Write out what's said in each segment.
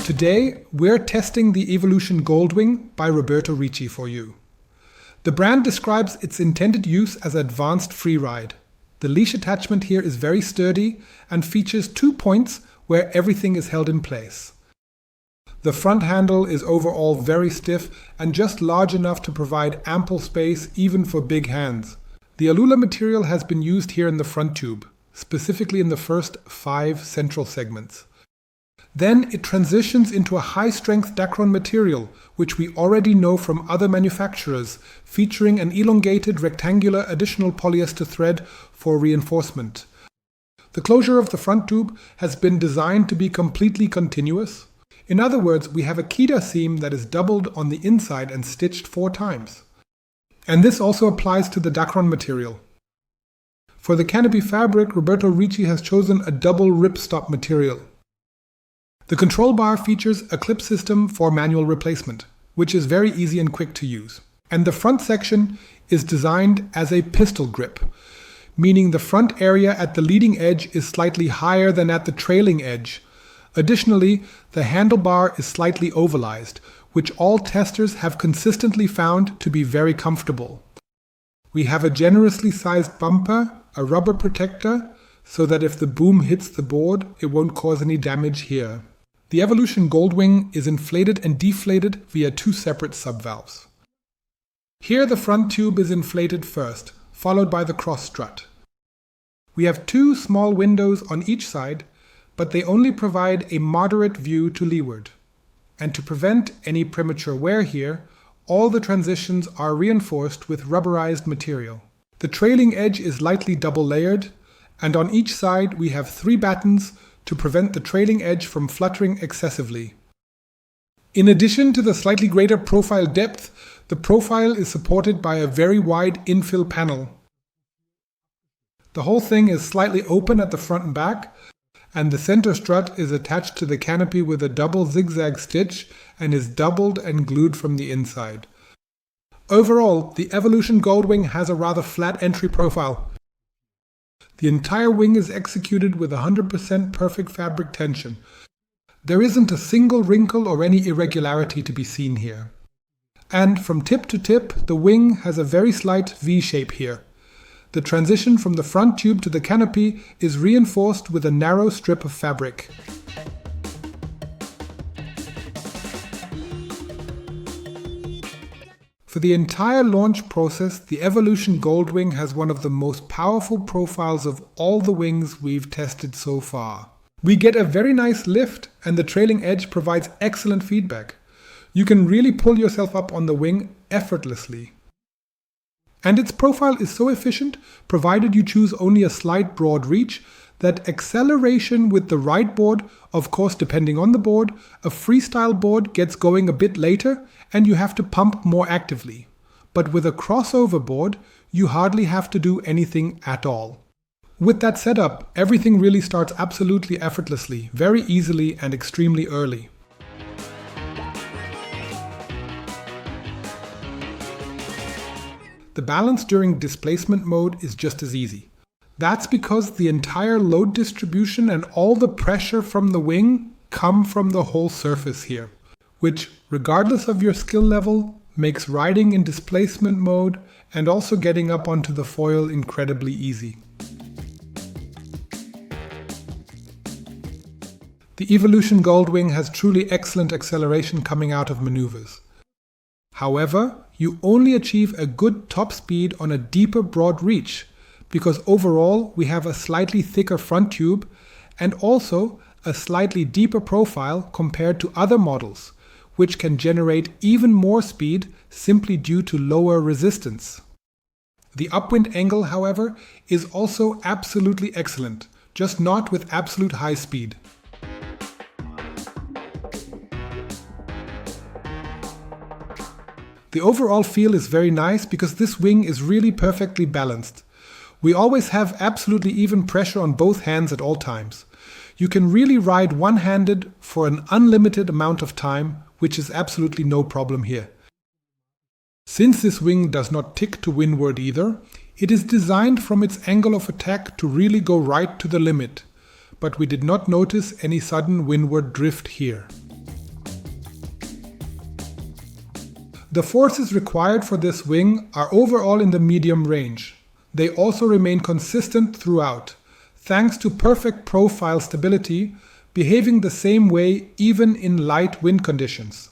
Today, we're testing the Evolution Goldwing by Roberto Ricci for you. The brand describes its intended use as advanced freeride. The leash attachment here is very sturdy and features 2 points where everything is held in place. The front handle is overall very stiff and just large enough to provide ample space even for big hands. The Alula material has been used here in the front tube, specifically in the first 5 central segments. Then it transitions into a high-strength Dacron material, which we already know from other manufacturers, featuring an elongated rectangular additional polyester thread for reinforcement. The closure of the front tube has been designed to be completely continuous. In other words, we have a Kida seam that is doubled on the inside and stitched 4 times. And this also applies to the Dacron material. For the canopy fabric, Roberto Ricci has chosen a double ripstop material. The control bar features a clip system for manual replacement, which is very easy and quick to use. And the front section is designed as a pistol grip, meaning the front area at the leading edge is slightly higher than at the trailing edge. Additionally, the handlebar is slightly ovalized, which all testers have consistently found to be very comfortable. We have a generously sized bumper, a rubber protector, so that if the boom hits the board, it won't cause any damage here. The Evolution Goldwing is inflated and deflated via 2 separate subvalves. Here the front tube is inflated first, followed by the cross strut. We have 2 small windows on each side, but they only provide a moderate view to leeward. And to prevent any premature wear here, all the transitions are reinforced with rubberized material. The trailing edge is lightly double layered, and on each side we have 3 battens to prevent the trailing edge from fluttering excessively. In addition to the slightly greater profile depth, the profile is supported by a very wide infill panel. The whole thing is slightly open at the front and back, and the center strut is attached to the canopy with a double zigzag stitch and is doubled and glued from the inside. Overall, the Evolution Goldwing has a rather flat entry profile. The entire wing is executed with 100% perfect fabric tension. There isn't a single wrinkle or any irregularity to be seen here. And from tip to tip, the wing has a very slight V shape here. The transition from the front tube to the canopy is reinforced with a narrow strip of fabric. For the entire launch process, the Evolution Goldwing has one of the most powerful profiles of all the wings we've tested so far. We get a very nice lift, and the trailing edge provides excellent feedback. You can really pull yourself up on the wing effortlessly. And its profile is so efficient, provided you choose only a slight broad reach, that acceleration with the right board, of course depending on the board, a freestyle board gets going a bit later and you have to pump more actively. But with a crossover board, you hardly have to do anything at all. With that setup, everything really starts absolutely effortlessly, very easily and extremely early. The balance during displacement mode is just as easy. That's because the entire load distribution and all the pressure from the wing come from the whole surface here, which, regardless of your skill level, makes riding in displacement mode and also getting up onto the foil incredibly easy. The Evolution Goldwing has truly excellent acceleration coming out of maneuvers. However, you only achieve a good top speed on a deeper broad reach, because overall we have a slightly thicker front tube and also a slightly deeper profile compared to other models, which can generate even more speed simply due to lower resistance. The upwind angle, however, is also absolutely excellent, just not with absolute high speed. The overall feel is very nice because this wing is really perfectly balanced. We always have absolutely even pressure on both hands at all times. You can really ride one-handed for an unlimited amount of time, which is absolutely no problem here. Since this wing does not tick to windward either, it is designed from its angle of attack to really go right to the limit, but we did not notice any sudden windward drift here. The forces required for this wing are overall in the medium range. They also remain consistent throughout, thanks to perfect profile stability, behaving the same way even in light wind conditions.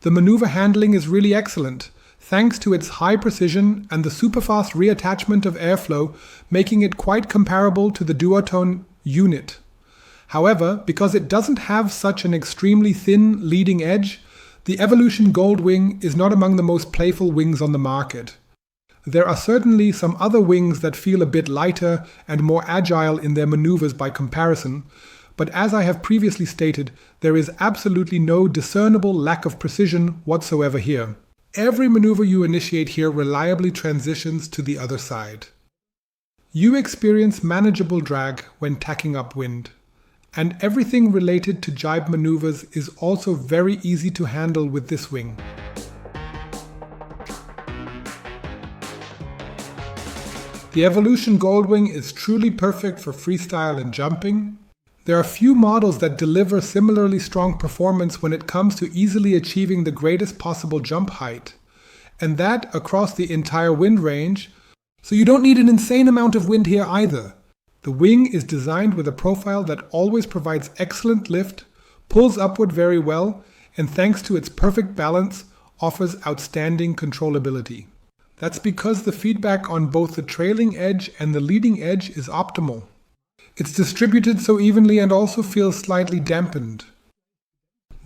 The maneuver handling is really excellent, thanks to its high precision and the superfast reattachment of airflow, making it quite comparable to the duotone unit. However, because it doesn't have such an extremely thin leading edge, the Evolution Goldwing is not among the most playful wings on the market. There are certainly some other wings that feel a bit lighter and more agile in their maneuvers by comparison, but as I have previously stated, there is absolutely no discernible lack of precision whatsoever here. Every maneuver you initiate here reliably transitions to the other side. You experience manageable drag when tacking upwind, and everything related to jibe maneuvers is also very easy to handle with this wing. The Evolution Goldwing is truly perfect for freestyle and jumping. There are few models that deliver similarly strong performance when it comes to easily achieving the greatest possible jump height, and that across the entire wind range, so you don't need an insane amount of wind here either. The wing is designed with a profile that always provides excellent lift, pulls upward very well, and thanks to its perfect balance, offers outstanding controllability. That's because the feedback on both the trailing edge and the leading edge is optimal. It's distributed so evenly and also feels slightly dampened.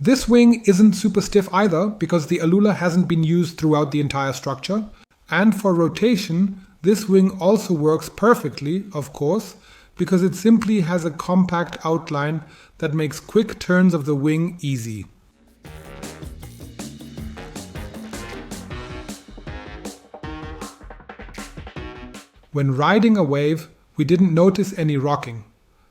This wing isn't super stiff either because the Alula hasn't been used throughout the entire structure, and for rotation, this wing also works perfectly, of course, because it simply has a compact outline that makes quick turns of the wing easy. When riding a wave, we didn't notice any rocking.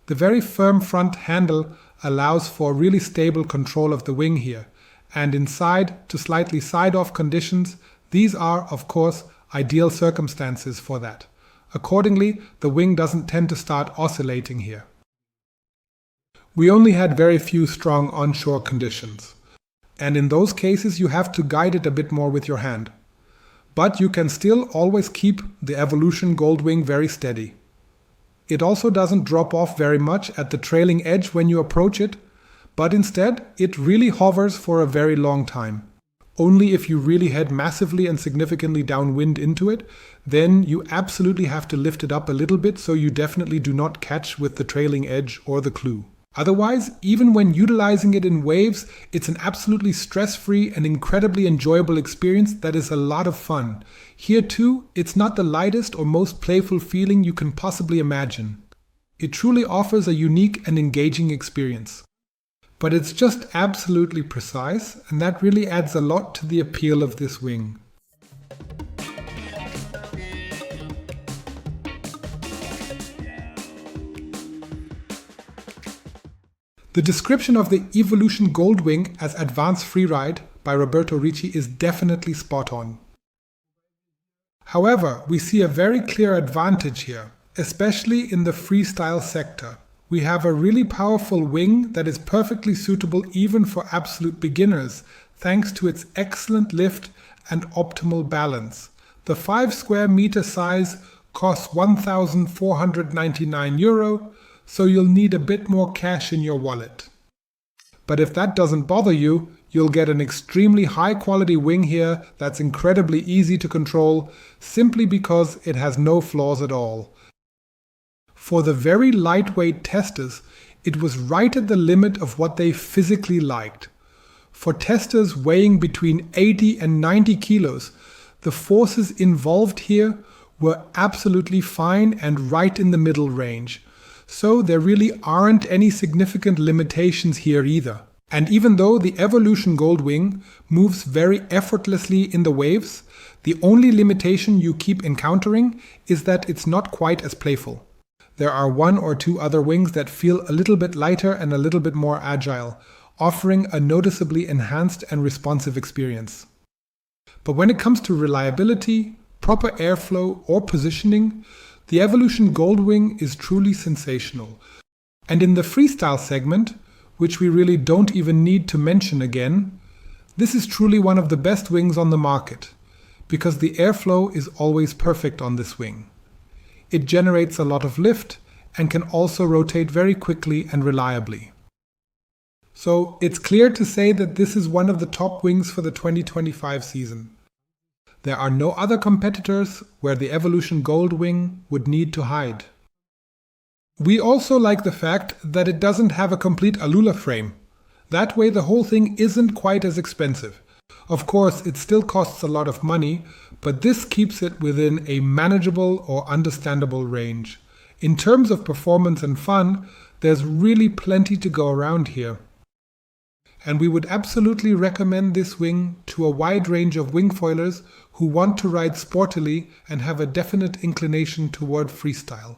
The very firm front handle allows for really stable control of the wing here, and in side to slightly side-off conditions, these are, of course, ideal circumstances for that. Accordingly, the wing doesn't tend to start oscillating here. We only had very few strong onshore conditions, and in those cases you have to guide it a bit more with your hand. But you can still always keep the Evolution Goldwing very steady. It also doesn't drop off very much at the trailing edge when you approach it, but instead it really hovers for a very long time. Only if you really head massively and significantly downwind into it, then you absolutely have to lift it up a little bit so you definitely do not catch with the trailing edge or the clue. Otherwise, even when utilizing it in waves, it's an absolutely stress-free and incredibly enjoyable experience that is a lot of fun. Here too, it's not the lightest or most playful feeling you can possibly imagine. It truly offers a unique and engaging experience. But it's just absolutely precise, and that really adds a lot to the appeal of this wing. The description of the Evolution Goldwing as advanced freeride by Roberto Ricci is definitely spot on. However, we see a very clear advantage here, especially in the freestyle sector. We have a really powerful wing that is perfectly suitable even for absolute beginners, thanks to its excellent lift and optimal balance. The 5 square meter size costs €1,499, so you'll need a bit more cash in your wallet. But if that doesn't bother you, you'll get an extremely high quality wing here that's incredibly easy to control, simply because it has no flaws at all. For the very lightweight testers, it was right at the limit of what they physically liked. For testers weighing between 80 and 90 kilos, the forces involved here were absolutely fine and right in the middle range. So there really aren't any significant limitations here either. And even though the Evolution Goldwing moves very effortlessly in the waves, the only limitation you keep encountering is that it's not quite as playful. There are 1 or 2 other wings that feel a little bit lighter and a little bit more agile, offering a noticeably enhanced and responsive experience. But when it comes to reliability, proper airflow, or positioning, the Evolution Goldwing is truly sensational. And in the freestyle segment, which we really don't even need to mention again, This is truly one of the best wings on the market, because the airflow is always perfect on this wing. It generates a lot of lift and can also rotate very quickly and reliably. So it's clear to say that this is one of the top wings for the 2025 season. There are no other competitors where the Evolution Gold wing would need to hide. We also like the fact that it doesn't have a complete Alula frame. That way the whole thing isn't quite as expensive. Of course, it still costs a lot of money, but this keeps it within a manageable or understandable range. In terms of performance and fun, there's really plenty to go around here. And we would absolutely recommend this wing to a wide range of wingfoilers who want to ride sportily and have a definite inclination toward freestyle.